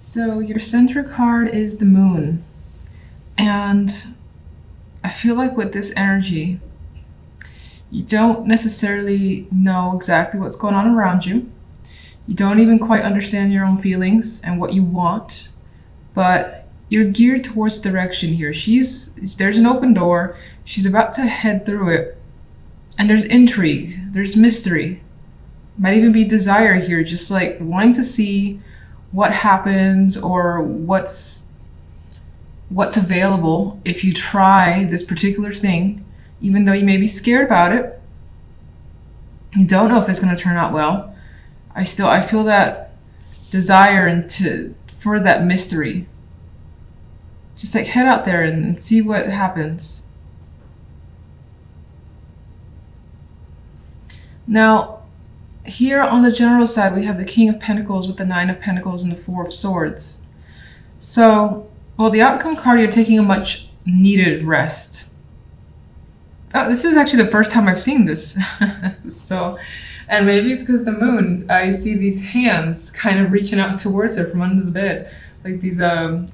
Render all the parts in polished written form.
So your center card is the moon. And I feel like with this energy, you don't necessarily know exactly what's going on around you. You don't even quite understand your own feelings and what you want, but you're geared towards direction here. There's an open door. She's about to head through it. And there's intrigue, there's mystery. Might even be desire here, just like wanting to see what happens or what's available if you try this particular thing, even though you may be scared about it. You don't know if it's going to turn out well. I feel that desire for that mystery. Just like head out there and see what happens. Now, here on the general side, we have the King of Pentacles with the Nine of Pentacles and the Four of Swords. So, well, the outcome card, you're taking a much needed rest. Oh, this is actually the first time I've seen this. And maybe it's because the moon, I see these hands kind of reaching out towards her from under the bed, like these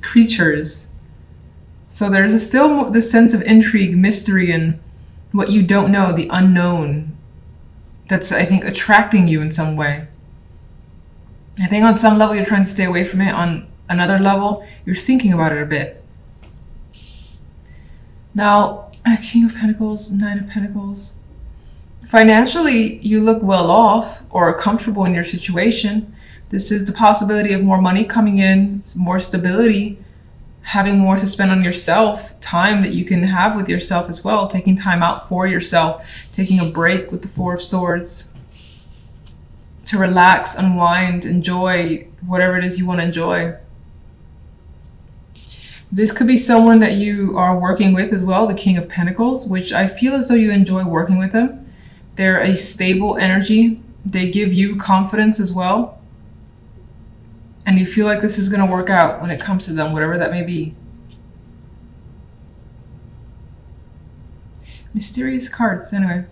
creatures. So there's still this sense of intrigue, mystery, and what you don't know, the unknown, that's, I think, attracting you in some way. I think on some level you're trying to stay away from it. On another level, you're thinking about it a bit. Now, King of Pentacles, Nine of Pentacles. Financially, you look well off or comfortable in your situation. This is the possibility of more money coming in, more stability, having more to spend on yourself, time that you can have with yourself as well, taking time out for yourself, taking a break with the Four of Swords to relax, unwind, enjoy whatever it is you want to enjoy. This could be someone that you are working with as well, the King of Pentacles, which I feel as though you enjoy working with them. They're a stable energy. They give you confidence as well. And you feel like this is going to work out when it comes to them, whatever that may be. Mysterious cards, anyway.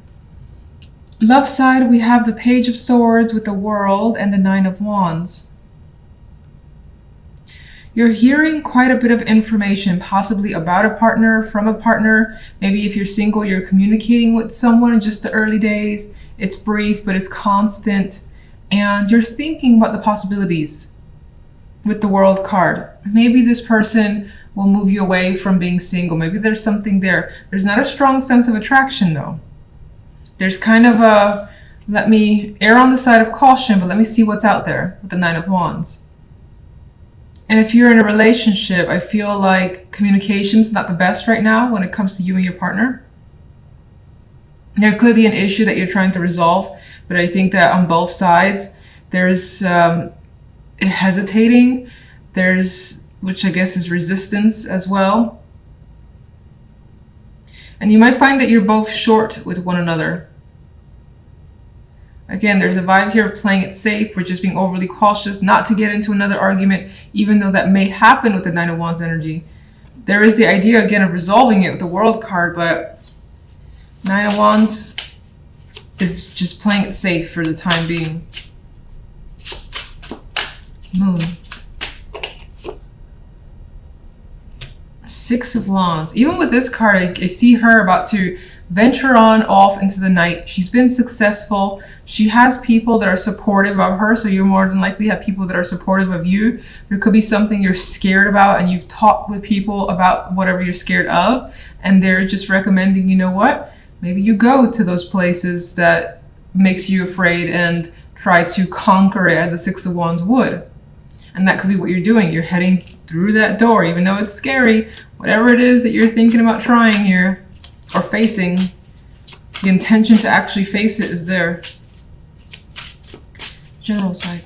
Love side, we have the Page of Swords with the World and the Nine of Wands. You're hearing quite a bit of information, possibly about a partner, from a partner. Maybe if you're single, you're communicating with someone in just the early days. It's brief, but it's constant. And you're thinking about the possibilities with the World card. Maybe this person will move you away from being single. Maybe there's something there. There's not a strong sense of attraction, though. There's kind of a, let me err on the side of caution, but let me see what's out there with the Nine of Wands. And if you're in a relationship, I feel like communication's not the best right now when it comes to you and your partner. There could be an issue that you're trying to resolve, but I think that on both sides, there's hesitating, which I guess is resistance as well. And you might find that you're both short with one another. Again, there's a vibe here of playing it safe. We're just being overly cautious not to get into another argument, even though that may happen with the Nine of Wands energy. There is the idea, again, of resolving it with the World card, but Nine of Wands is just playing it safe for the time being. Moon. Six of Wands. Even with this card, I see her about to venture on off into the night. She's been successful. She has people that are supportive of her, so you more than likely have people that are supportive of you. There could be something you're scared about, and you've talked with people about whatever you're scared of, and they're just recommending, you know what, maybe you go to those places that makes you afraid and try to conquer it as a Six of Wands would. And that could be what you're doing. You're heading through that door, even though it's scary. Whatever it is that you're thinking about trying here or facing, the intention to actually face it is there. General side.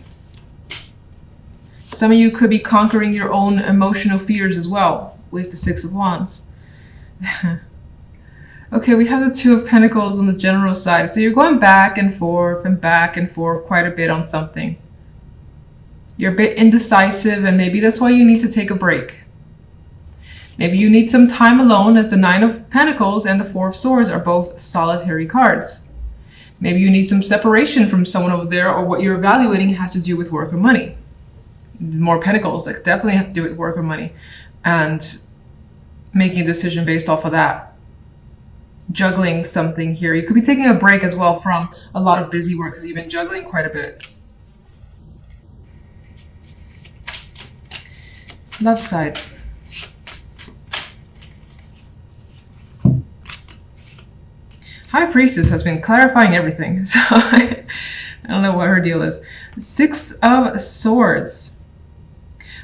Some of you could be conquering your own emotional fears as well with the Six of Wands. Okay, we have the Two of Pentacles on the general side. So you're going back and forth quite a bit on something. You're a bit indecisive, and maybe that's why you need to take a break. Maybe you need some time alone, as the Nine of Pentacles and the Four of Swords are both solitary cards. Maybe you need some separation from someone over there, or what you're evaluating has to do with work or money. More Pentacles, like definitely have to do with work or money, and making a decision based off of that. Juggling something here. You could be taking a break as well from a lot of busy work because you've been juggling quite a bit. Love side. High Priestess has been clarifying everything, so I don't know what her deal is. Six of Swords.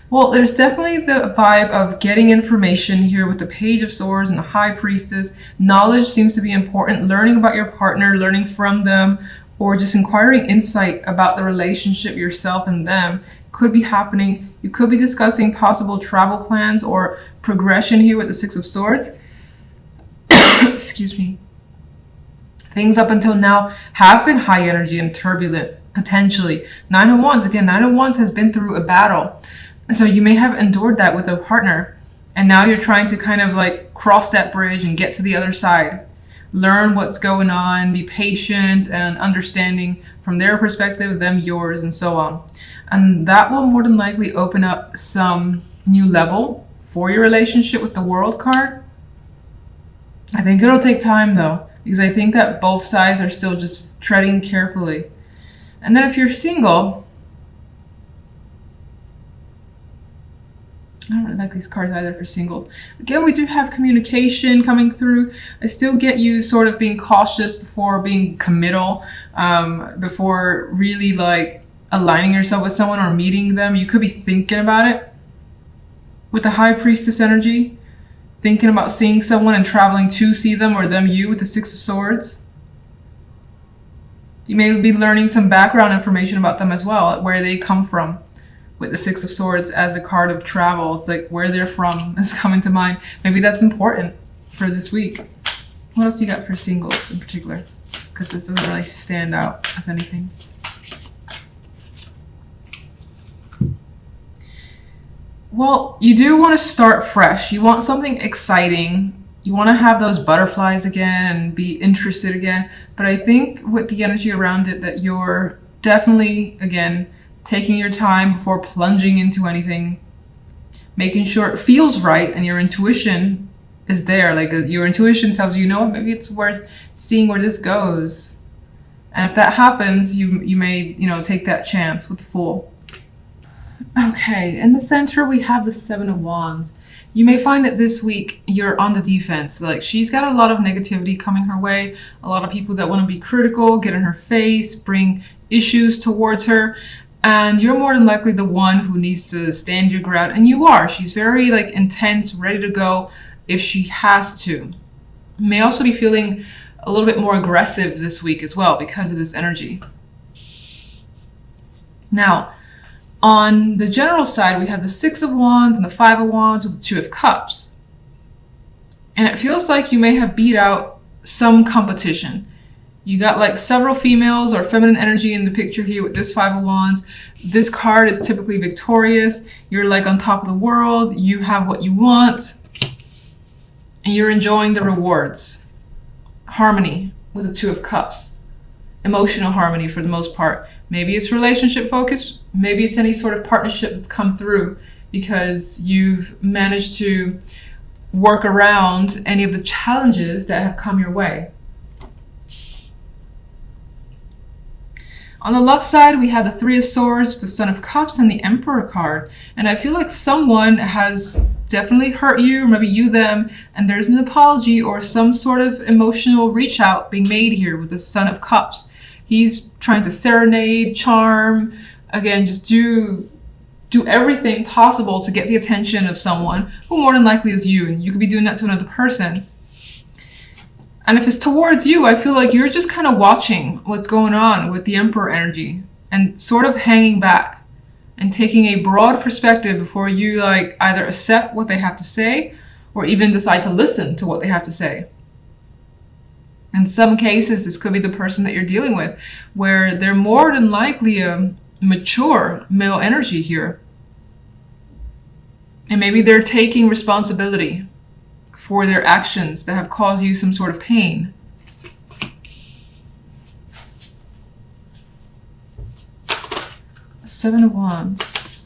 Well, there's definitely the vibe of getting information here with the Page of Swords and the High Priestess. Knowledge seems to be important. Learning about your partner, learning from them, or just inquiring insight about the relationship, yourself and them, could be happening. You could be discussing possible travel plans or progression here with the Six of Swords. Excuse me. Things up until now have been high energy and turbulent, potentially. Nine of Wands, again, Nine of Wands has been through a battle. So you may have endured that with a partner, and now you're trying to kind of like cross that bridge and get to the other side. Learn what's going on, be patient and understanding from their perspective, them yours, and so on. And that will more than likely open up some new level for your relationship with the World card. I think it'll take time though, because I think that both sides are still just treading carefully. And then if you're single, I don't really like these cards either for singles. Again, we do have communication coming through. I still get you sort of being cautious before being committal, before really like aligning yourself with someone or meeting them. You could be thinking about it with the High Priestess energy, thinking about seeing someone and traveling to see them, or them you with the Six of Swords. You may be learning some background information about them as well, where they come from. With the Six of Swords as a card of travel, it's like where they're from is coming to mind. Maybe that's important for this week. What else you got for singles in particular? Because this doesn't really stand out as anything. Well, you do want to start fresh. You want something exciting. You want to have those butterflies again and be interested again. But I think with the energy around it that you're definitely, again, taking your time before plunging into anything, making sure it feels right and your intuition is there. Like your intuition tells you, know, maybe it's worth seeing where this goes. And if that happens, you may, take that chance with the Fool. Okay, in the center we have the Seven of Wands. You may find that this week you're on the defense. Like she's got a lot of negativity coming her way, a lot of people that want to be critical, get in her face, bring issues towards her. And you're more than likely the one who needs to stand your ground. And you are. She's very like intense, ready to go if she has to. May also be feeling a little bit more aggressive this week as well because of this energy. Now, on the general side, we have the Six of Wands and the Five of Wands with the Two of Cups. And it feels like you may have beat out some competition. You got like several females or feminine energy in the picture here with this Five of Wands. This card is typically victorious. You're like on top of the world. You have what you want. And you're enjoying the rewards. Harmony with the Two of Cups. Emotional harmony for the most part. Maybe it's relationship focused. Maybe it's any sort of partnership that's come through because you've managed to work around any of the challenges that have come your way. On the left side, we have the Three of Swords, the Son of Cups, and the Emperor card. And I feel like someone has definitely hurt you, or maybe you them, and there's an apology or some sort of emotional reach out being made here with the Son of Cups. He's trying to serenade, charm, again, just do everything possible to get the attention of someone who more than likely is you, and you could be doing that to another person. And if it's towards you, I feel like you're just kind of watching what's going on with the Emperor energy and sort of hanging back and taking a broad perspective before you like either accept what they have to say or even decide to listen to what they have to say. In some cases, this could be the person that you're dealing with, where they're more than likely a mature male energy here. And maybe they're taking responsibility for their actions that have caused you some sort of pain. Seven of Wands.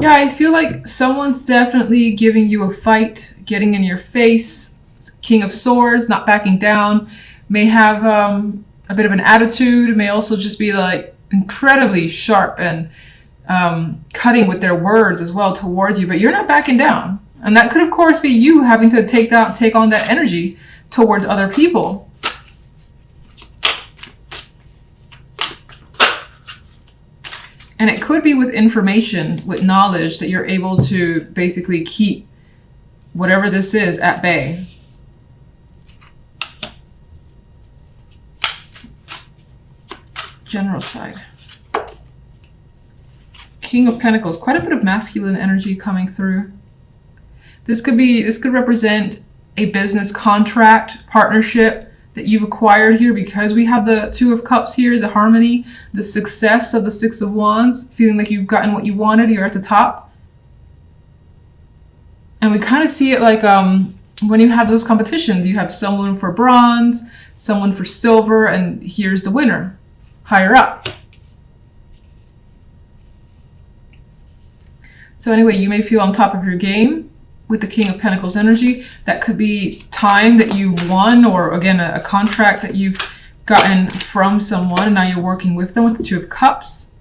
Yeah, I feel like someone's definitely giving you a fight, getting in your face. King of Swords, not backing down, may have a bit of an attitude, may also just be like incredibly sharp and cutting with their words as well towards you, but you're not backing down. And that could, of course, be you having to take on that energy towards other people. And it could be with information, with knowledge that you're able to basically keep whatever this is at bay. General side. King of Pentacles, quite a bit of masculine energy coming through. This could represent a business contract, partnership that you've acquired here, because we have the Two of Cups here, the harmony, the success of the Six of Wands, feeling like you've gotten what you wanted, you're at the top. And we kind of see it like when you have those competitions, you have someone for bronze, someone for silver, and here's the winner, higher up. So anyway, you may feel on top of your game with the King of Pentacles energy. That could be time that you won, or again, a contract that you've gotten from someone and now you're working with them with the Two of Cups.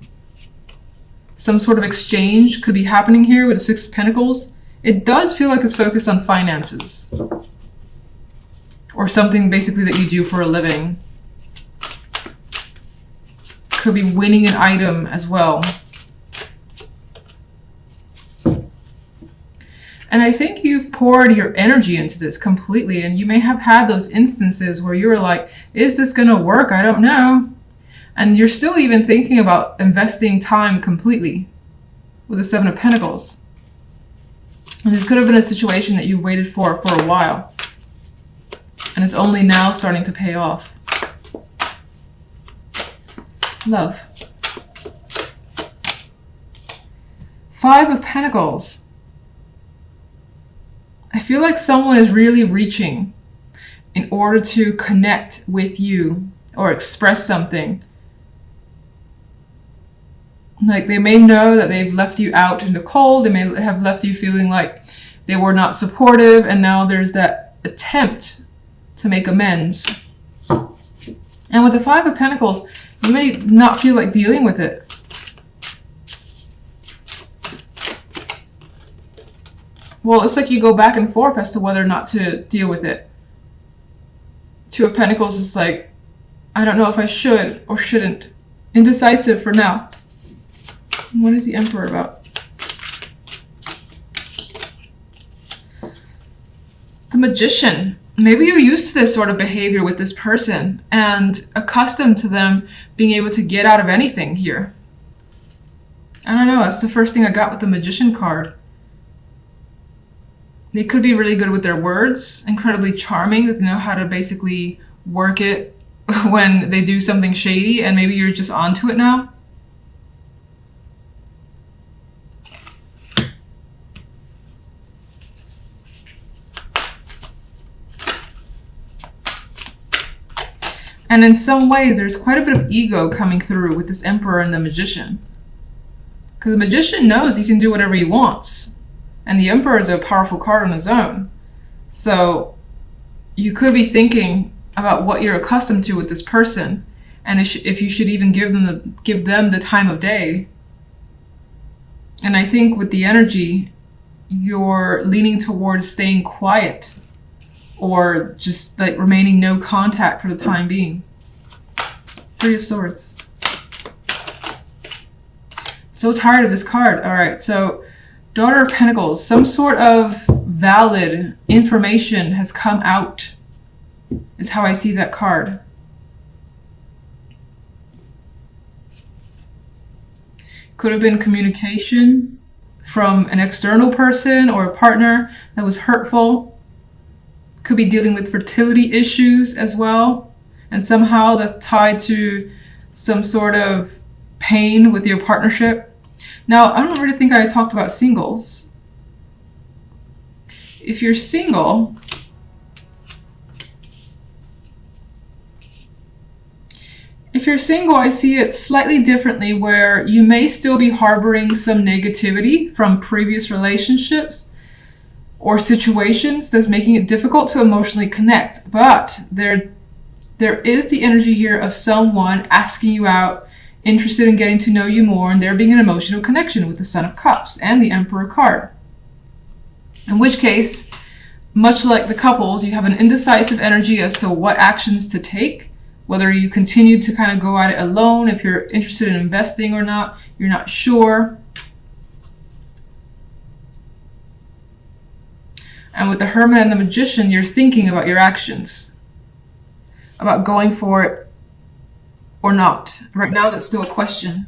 Some sort of exchange could be happening here with the Six of Pentacles. It does feel like it's focused on finances or something basically that you do for a living. Could be winning an item as well. And I think you've poured your energy into this completely, and you may have had those instances where you were like, is this going to work? I don't know. And you're still even thinking about investing time completely with the Seven of Pentacles. And this could have been a situation that you waited for a while, and it's only now starting to pay off. Love. Five of Pentacles. I feel like someone is really reaching in order to connect with you or express something. Like they may know that they've left you out in the cold. They may have left you feeling like they were not supportive, and now there's that attempt to make amends. And with the Five of Pentacles, you may not feel like dealing with it. Well, it's like you go back and forth as to whether or not to deal with it. Two of Pentacles is like, I don't know if I should or shouldn't. Indecisive for now. What is the Emperor about? The Magician. Maybe you're used to this sort of behavior with this person and accustomed to them being able to get out of anything here. I don't know, that's the first thing I got with the Magician card. They could be really good with their words, incredibly charming, that they know how to basically work it when they do something shady, and maybe you're just onto it now. And in some ways, there's quite a bit of ego coming through with this Emperor and the Magician. Because the Magician knows he can do whatever he wants. And the Emperor is a powerful card on his own. So you could be thinking about what you're accustomed to with this person, and if you should even give them the time of day. And I think with the energy, you're leaning towards staying quiet or just like remaining no contact for the time being. Three of Swords. So tired of this card. All right, so Daughter of Pentacles, some sort of valid information has come out, is how I see that card. Could have been communication from an external person or a partner that was hurtful. Could be dealing with fertility issues as well. And somehow that's tied to some sort of pain with your partnership. Now, I don't really think I talked about singles. If you're single, If you're single, I see it slightly differently, where you may still be harboring some negativity from previous relationships or situations that's making it difficult to emotionally connect. But there is the energy here of someone asking you out, interested in getting to know you more, and there being an emotional connection with the Son of Cups and the Emperor card. In which case, much like the couples, you have an indecisive energy as to what actions to take, whether you continue to kind of go at it alone, if you're interested in investing or not, you're not sure. And with the Hermit and the Magician, you're thinking about your actions, about going for it or not. Right now, that's still a question.